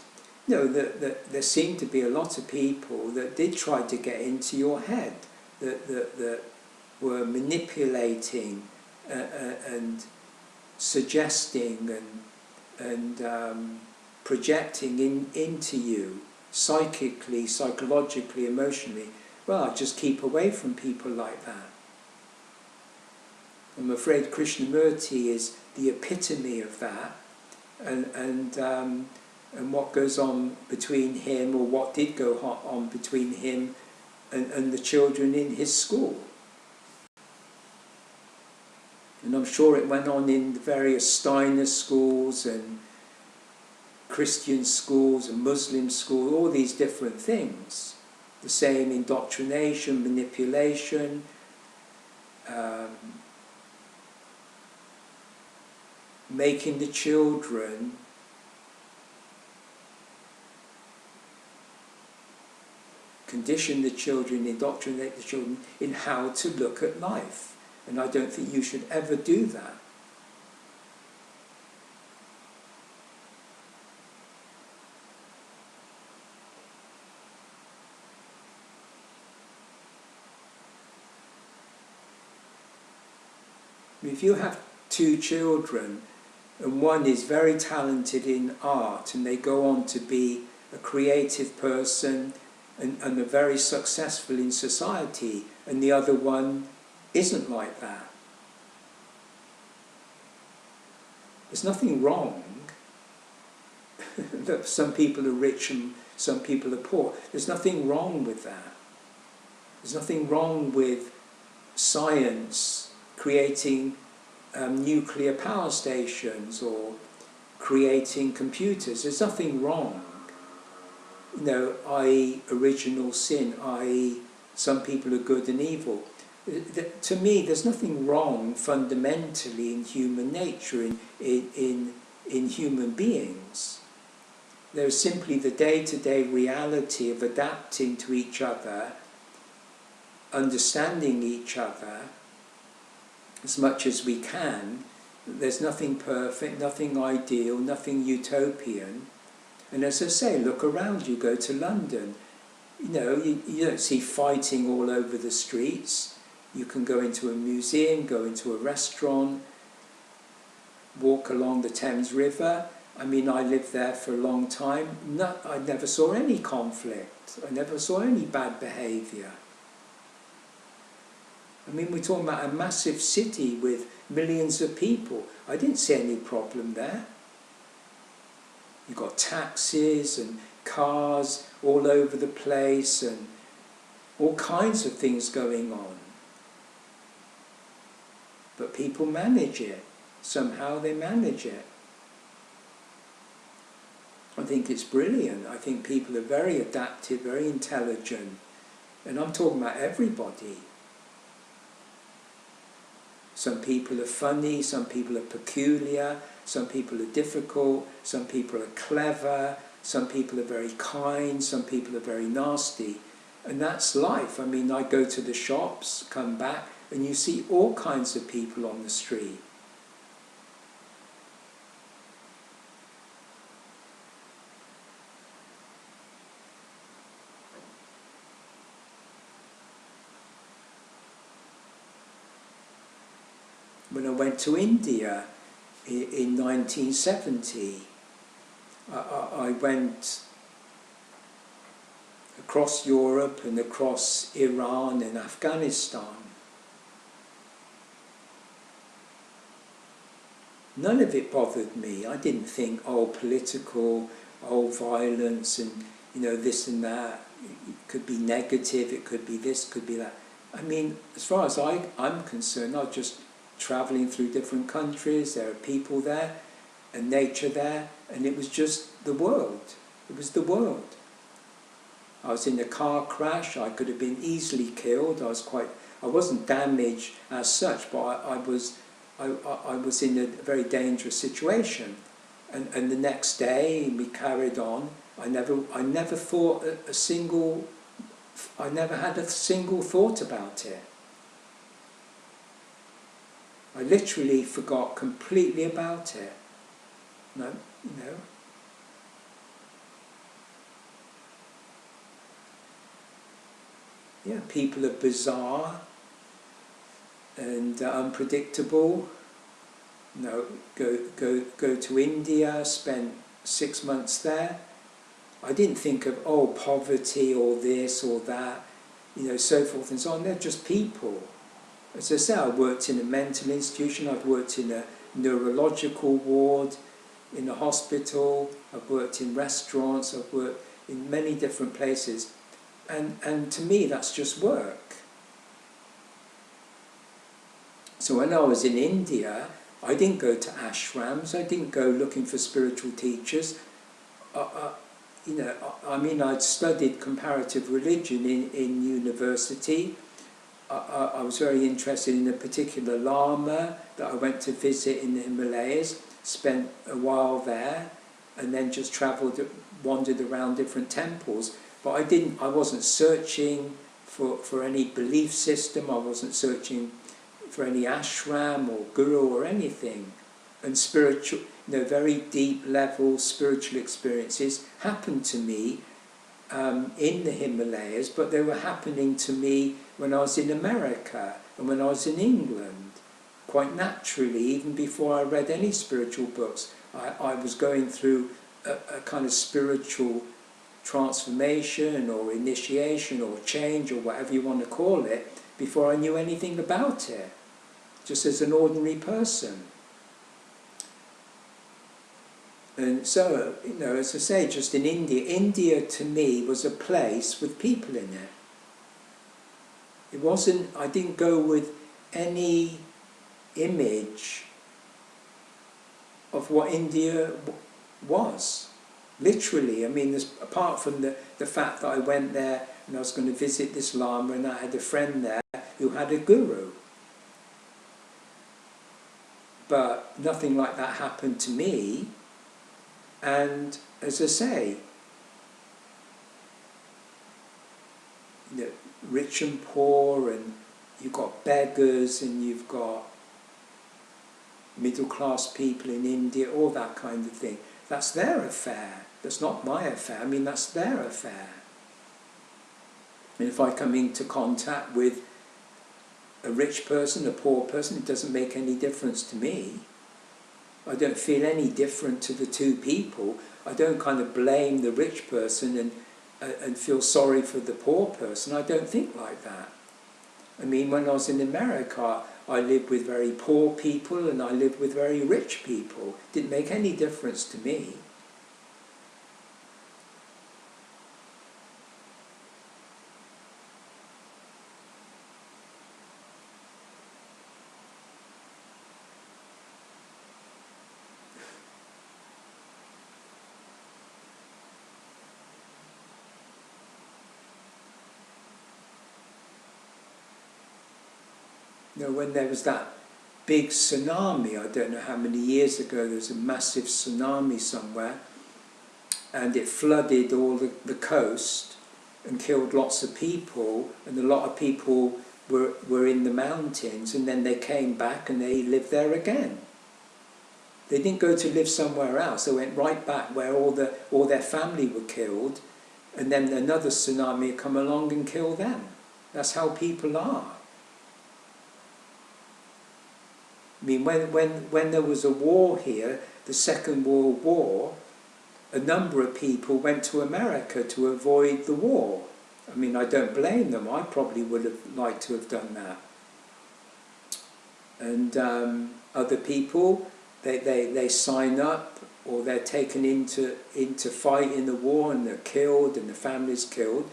You know, that there seemed to be a lot of people that did try to get into your head, that were manipulating and suggesting and projecting into you psychically, psychologically, emotionally. Well, I just keep away from people like that. I'm afraid Krishnamurti is the epitome of that, and what goes on between him, or what did go on between him and the children in his school. And I'm sure it went on in the various Steiner schools and Christian schools and Muslim schools, all these different things. The same indoctrination, manipulation, making the children condition the children, indoctrinate the children in how to look at life. And I don't think you should ever do that. If you have two children and one is very talented in art and they go on to be a creative person and are very successful in society, and the other one isn't like that, there's nothing wrong that some people are rich and some people are poor. There's nothing wrong with that. There's nothing wrong with science creating nuclear power stations or creating computers. There's nothing wrong. I.e. original sin, i.e. some people are good and evil. To me, there's nothing wrong fundamentally in human nature, in human beings. There's simply the day-to-day reality of adapting to each other, understanding each other as much as we can. There's nothing perfect, nothing ideal, nothing utopian. And as I say, look around you, go to London. You don't see fighting all over the streets. You can go into a museum, go into a restaurant, walk along the Thames River. I lived there for a long time. I never saw any conflict. I never saw any bad behaviour. We're talking about a massive city with millions of people. I didn't see any problem there. You've got taxis and cars all over the place and all kinds of things going on. But people manage it. Somehow they manage it. I think it's brilliant. I think people are very adaptive, very intelligent. And I'm talking about everybody. Some people are funny, some people are peculiar, some people are difficult, some people are clever, some people are very kind, some people are very nasty. And that's life. I go to the shops, come back, and you see all kinds of people on the street. When I went to India in 1970, I went across Europe and across Iran and Afghanistan. None of it bothered me. I didn't think, political, violence and, this and that. It could be negative, it could be this, could be that. As far as I'm concerned, I was just travelling through different countries. There are people there and nature there, and it was just the world. It was the world. I was in a car crash. I could have been easily killed. I wasn't damaged as such, but I was in a very dangerous situation. And the next day we carried on. I never had a single thought about it. I literally forgot completely about it. Yeah, people are bizarre and unpredictable. Go to India, spent 6 months there. I didn't think of poverty or this or that, so forth and so on. They're just people. As I say, I worked in a mental institution, I've worked in a neurological ward, in a hospital, I've worked in restaurants, I've worked in many different places. And to me, that's just work. So when I was in India, I didn't go to ashrams, I didn't go looking for spiritual teachers. I'd studied comparative religion in university. I was very interested in a particular Lama that I went to visit in the Himalayas, spent a while there, and then just wandered around different temples. But I wasn't searching for any belief system, I wasn't searching for any ashram or guru or anything. And spiritual, very deep level spiritual experiences happened to me in the Himalayas, but they were happening to me when I was in America and when I was in England, quite naturally, even before I read any spiritual books. I was going through a kind of spiritual transformation or initiation or change or whatever you want to call it before I knew anything about it, just as an ordinary person. And so, as I say, just in India to me was a place with people in it. It wasn't, I didn't go with any image of what India was. Literally, I mean, apart from the fact that I went there and I was going to visit this Lama and I had a friend there who had a guru. But nothing like that happened to me. And as I say, you know, rich and poor, and you've got beggars, and you've got middle class people in India, all that kind of thing. That's their affair. That's not my affair. I mean, that's their affair. And if I come into contact with a rich person, a poor person, it doesn't make any difference to me. I don't feel any different to the two people. I don't kind of blame the rich person and feel sorry for the poor person. I don't think like that. I mean, when I was in America, I lived with very poor people and I lived with very rich people. It didn't make any difference to me. You know, when there was that big tsunami, I don't know how many years ago, there was a massive tsunami somewhere, and it flooded all the coast and killed lots of people, and a lot of people were in the mountains, and then they came back and they lived there again. They didn't go to live somewhere else. They went right back where all their family were killed, and then another tsunami had come along and killed them. That's how people are. I mean, when there was a war here, the Second World War, a number of people went to America to avoid the war. I mean, I don't blame them. I probably would have liked to have done that. And other people, they sign up, or they're taken into fight in the war and they're killed and the family's killed.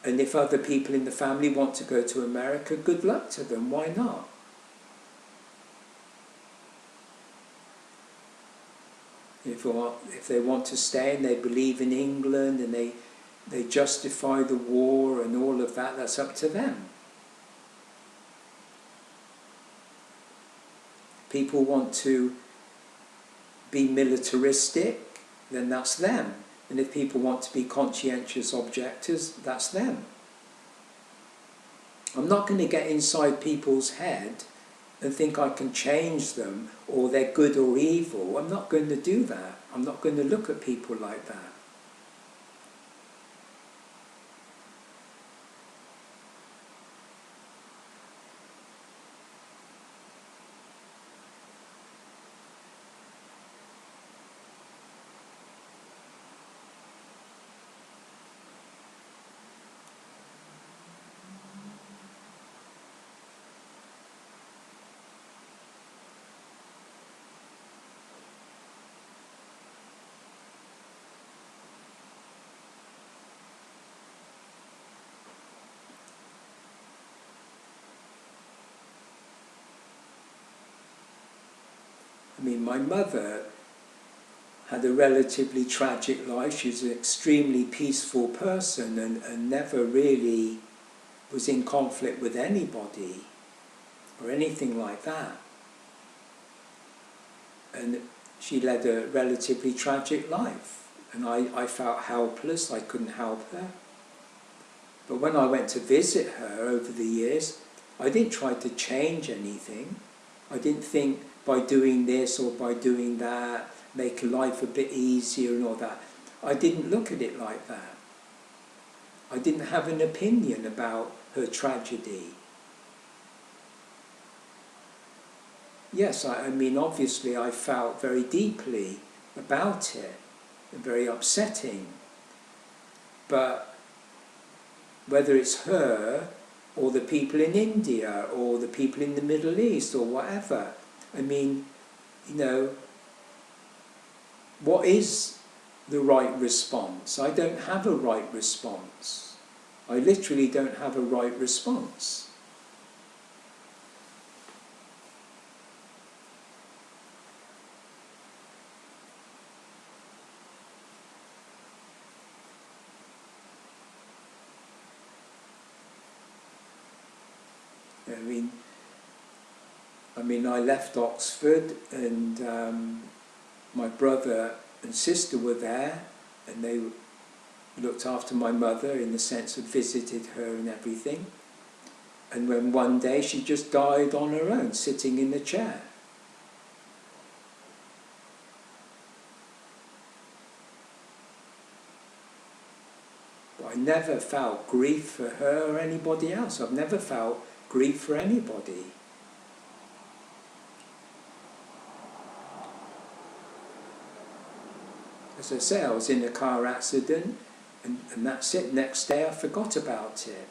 And if other people in the family want to go to America, good luck to them. Why not? If they want to stay and they believe in England and they justify the war and all of that, that's up to them. People want to be militaristic, then that's them. And if people want to be conscientious objectors, that's them. I'm not going to get inside people's head and think I can change them, or they're good or evil. I'm not going to do that. I'm not going to look at people like that. I mean, my mother had a relatively tragic life. She was an extremely peaceful person and never really was in conflict with anybody or anything like that. And she led a relatively tragic life. And I felt helpless. I couldn't help her. But when I went to visit her over the years, I didn't try to change anything. I didn't think by doing this or by doing that, make life a bit easier and all that. I didn't look at it like that. I didn't have an opinion about her tragedy. Yes, I mean, obviously I felt very deeply about it, and very upsetting. But whether it's her, or the people in India, or the people in the Middle East, or whatever, I mean, you know, what is the right response? I don't have a right response. I literally don't have a right response. I mean, I left Oxford, and my brother and sister were there, and they looked after my mother in the sense of visited her and everything. And when one day she just died on her own, sitting in the chair. But I never felt grief for her or anybody else. I've never felt grief for anybody. As I say, I was in a car accident, and that's it. Next day I forgot about it.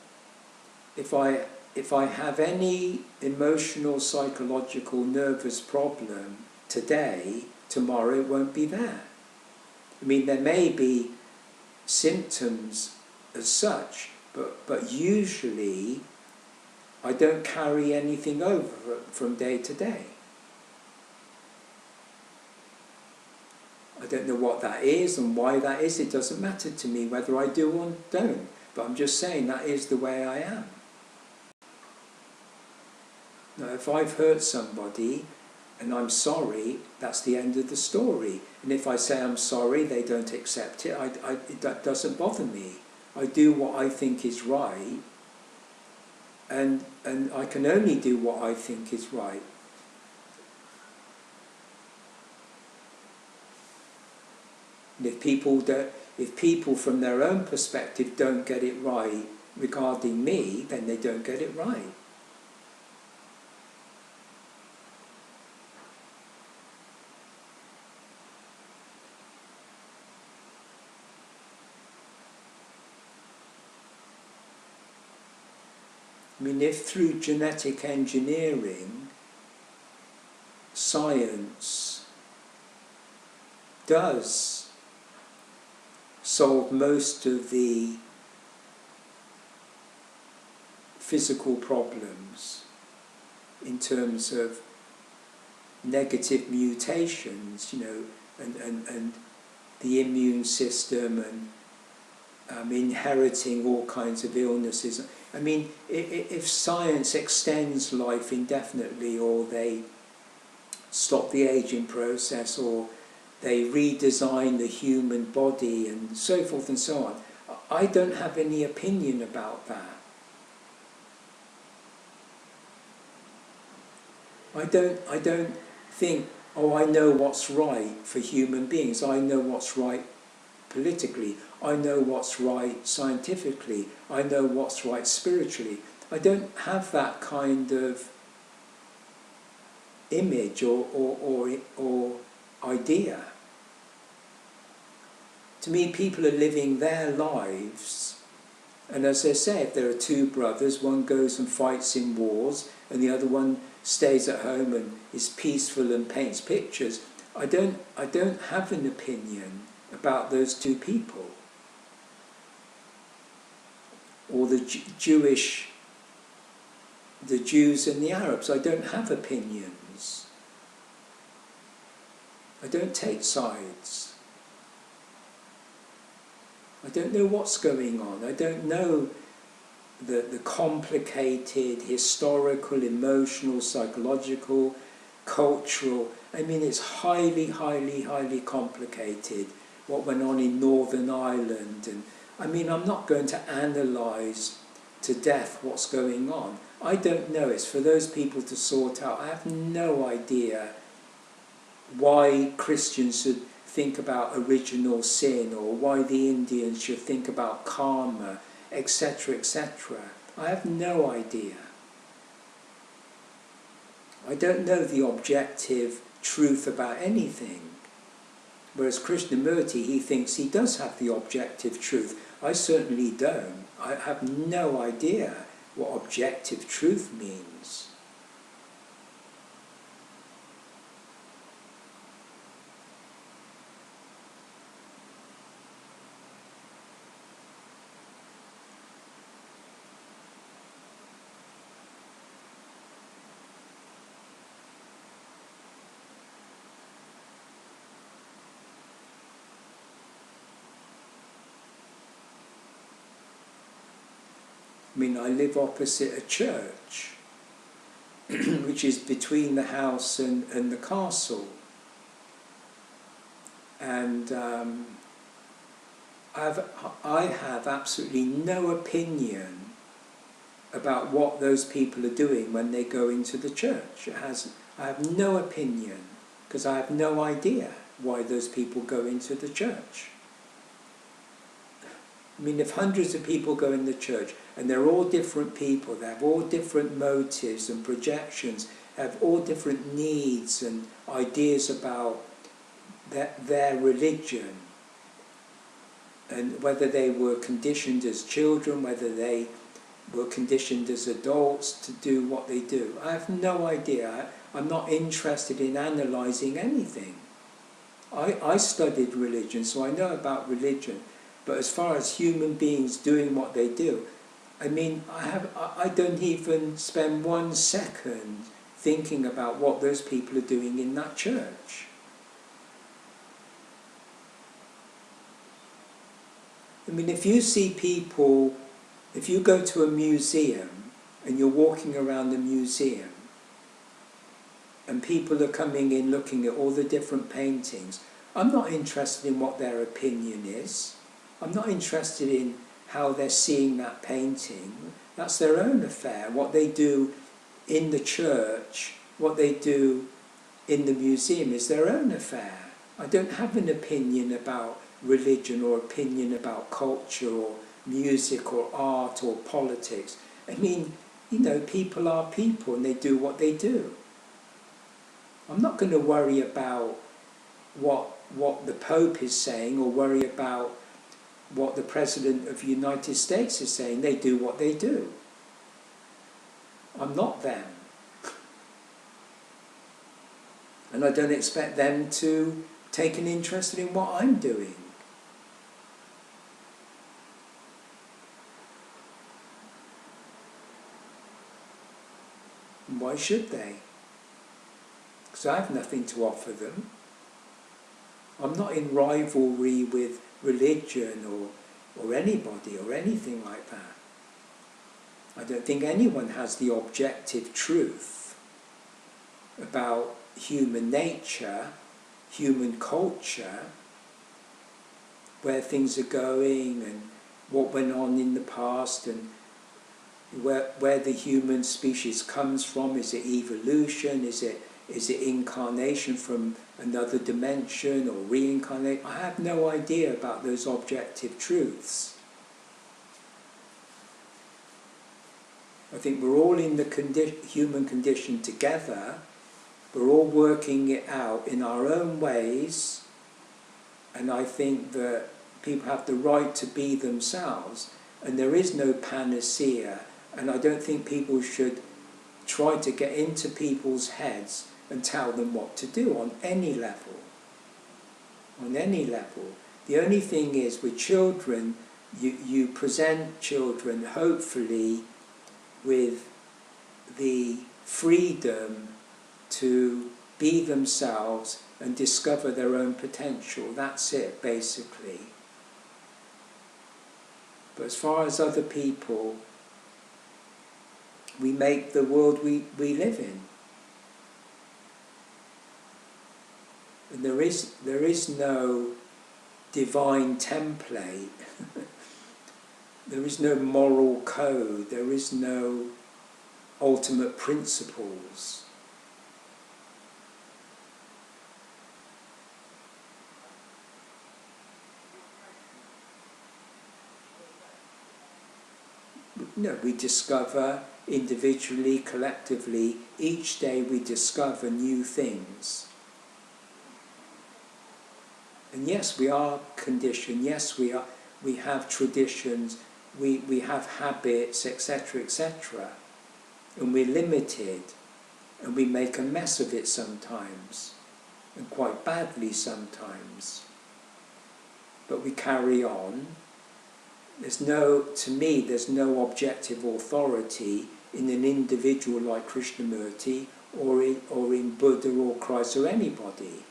If I have any emotional, psychological, nervous problem today, tomorrow it won't be there. I mean, there may be symptoms as such, but usually I don't carry anything over from day to day. I don't know what that is and why that is. It doesn't matter to me whether I do or don't. But I'm just saying that is the way I am. Now, if I've hurt somebody and I'm sorry, that's the end of the story. And if I say I'm sorry, they don't accept it, that doesn't bother me. I do what I think is right, and I can only do what I think is right. And if people from their own perspective don't get it right regarding me, then they don't get it right. I mean, if through genetic engineering, science does solve most of the physical problems in terms of negative mutations, and the immune system, and inheriting all kinds of illnesses. I mean, if science extends life indefinitely, or they stop the aging process, or they redesign the human body, and so forth and so on, I don't have any opinion about that. I don't think, oh, I know what's right for human beings. I know what's right politically. I know what's right scientifically. I know what's right spiritually. I don't have that kind of image or idea. To me, people are living their lives, and as I say, if there are two brothers, one goes and fights in wars, and the other one stays at home and is peaceful and paints pictures, I don't have an opinion about those two people. Or the Jews and the Arabs, I don't have opinions. I don't take sides. I don't know what's going on. I don't know the complicated historical, emotional, psychological, cultural. I mean, it's highly, highly, highly complicated what went on in Northern Ireland. And I mean, I'm not going to analyse to death what's going on. I don't know. It's for those people to sort out. I have no idea why Christians should think about original sin, or why the Indians should think about karma, etc., etc. I have no idea. I don't know the objective truth about anything. Whereas Krishnamurti, he thinks he does have the objective truth. I certainly don't. I have no idea what objective truth means. I mean, I live opposite a church. which is between the house and the castle. And I have absolutely no opinion about what those people are doing when they go into the church. I have no opinion, because I have no idea why those people go into the church. I mean, if hundreds of people go in the church, and they're all different people, they have all different motives and projections, have all different needs and ideas about their religion, and whether they were conditioned as children, whether they were conditioned as adults to do what they do. I have no idea. I'm not interested in analysing anything. I studied religion, so I know about religion. But as far as human beings doing what they do, I mean, I don't even spend 1 second thinking about what those people are doing in that church. I mean, if you see people, if you go to a museum and you're walking around the museum and people are coming in looking at all the different paintings, I'm not interested in what their opinion is. I'm not interested in how they're seeing that painting. That's their own affair. What they do in the church, what they do in the museum is their own affair. I don't have an opinion about religion or opinion about culture or music or art or politics. I mean, you know, people are people and they do what they do. I'm not going to worry about what the Pope is saying or worry about what the President of the United States is saying. They do what they do. I'm not them. And I don't expect them to take an interest in what I'm doing. And why should they? Because I have nothing to offer them. I'm not in rivalry with religion or anybody or anything like that. I don't think anyone has the objective truth about human nature, human culture, where things are going and what went on in the past and where the human species comes from. Is it evolution? Is it incarnation from another dimension or reincarnation? I have no idea about those objective truths. I think we're all in the human condition together. We're all working it out in our own ways, and I think that people have the right to be themselves, and there is no panacea, and I don't think people should try to get into people's heads and tell them what to do on any level. On any level. The only thing is, with children, you present children, hopefully, with the freedom to be themselves and discover their own potential. That's it, basically. But as far as other people, we make the world we live in. And there is no divine template. There is no moral code. There is no ultimate principles. No, we discover individually, collectively, each day we discover new things. And yes, we are conditioned, yes, we have traditions, we have habits, etc., etc. And we're limited, and we make a mess of it sometimes, and quite badly sometimes. But we carry on. To me, there's no objective authority in an individual like Krishnamurti or in Buddha or Christ or anybody.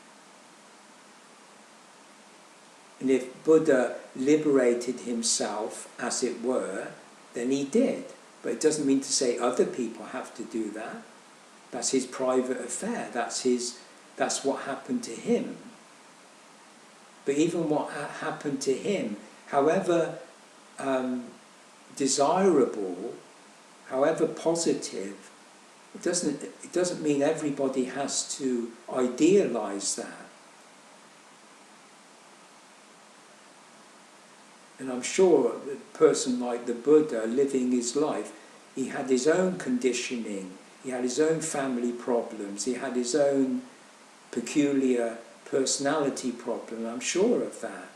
And if Buddha liberated himself, as it were, then he did. But it doesn't mean to say other people have to do that. That's his private affair. That's what happened to him. But even what happened to him, however desirable, however positive, it doesn't mean everybody has to idealize that. And I'm sure a person like the Buddha living his life, he had his own conditioning, he had his own family problems, he had his own peculiar personality problem, I'm sure of that.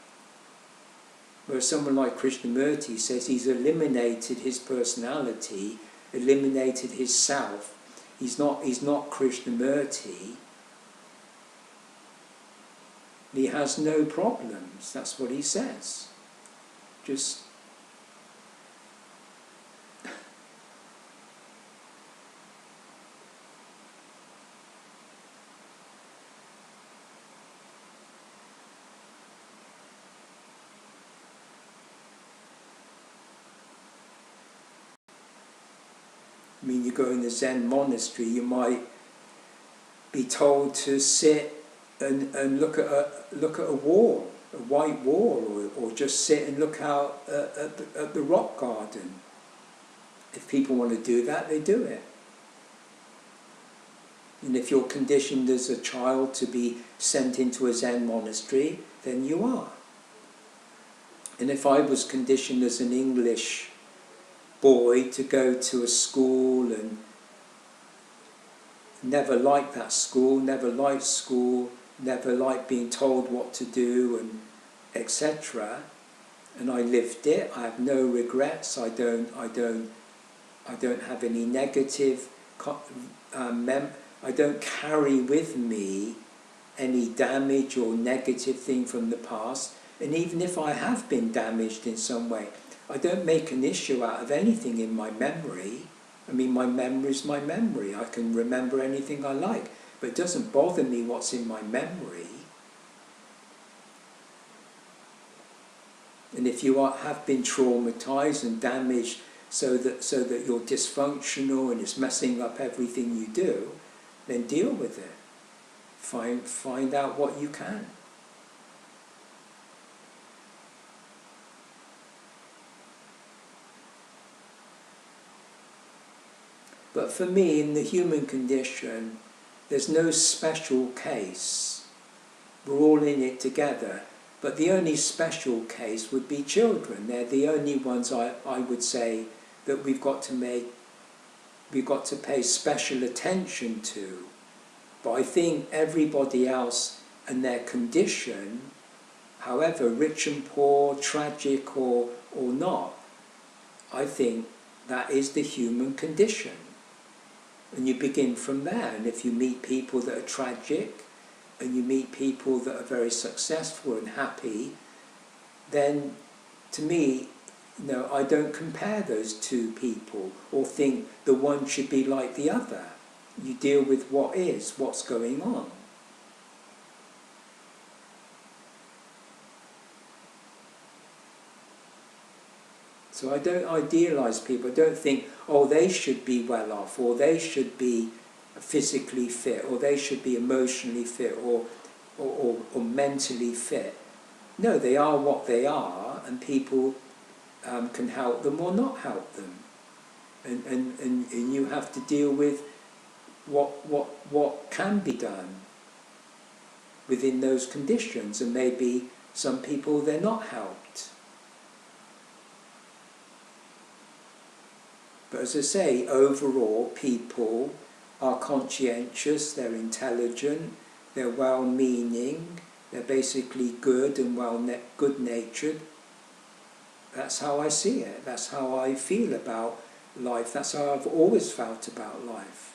Whereas someone like Krishnamurti says he's eliminated his personality, eliminated his self. He's not Krishnamurti. He has no problems, that's what he says. Just I mean, you go in the Zen monastery, you might be told to sit and look at a wall, a white wall, or just sit and look out at the rock garden. If people want to do that, they do it. And if you're conditioned as a child to be sent into a Zen monastery, then you are. And if I was conditioned as an English boy to go to a school and never liked that school, never liked being told what to do, and etc. And I lived it. I have no regrets. I don't have any negative. I don't carry with me any damage or negative thing from the past. And even if I have been damaged in some way, I don't make an issue out of anything in my memory. I mean, my memory is my memory. I can remember anything I like, but it doesn't bother me what's in my memory. And if you have been traumatized and damaged so that you're dysfunctional and it's messing up everything you do, then deal with it. Find out what you can. But for me, in the human condition, there's no special case. We're all in it together. But the only special case would be children. They're the only ones I would say that we've got to pay special attention to. But I think everybody else and their condition, however rich and poor, tragic or not, I think that is the human condition. And you begin from there. And if you meet people that are tragic, and you meet people that are very successful and happy, then to me, I don't compare those two people or think the one should be like the other. You deal with what is, what's going on. So I don't idealize people. I don't think, oh, they should be well off, or they should be physically fit, or they should be emotionally fit, or mentally fit. No, they are what they are, and people can help them or not help them. And you have to deal with what can be done within those conditions, and maybe some people they're not helped. But as I say, overall, people are conscientious, they're intelligent, they're well-meaning, they're basically good and good-natured. That's how I see it. That's how I feel about life. That's how I've always felt about life.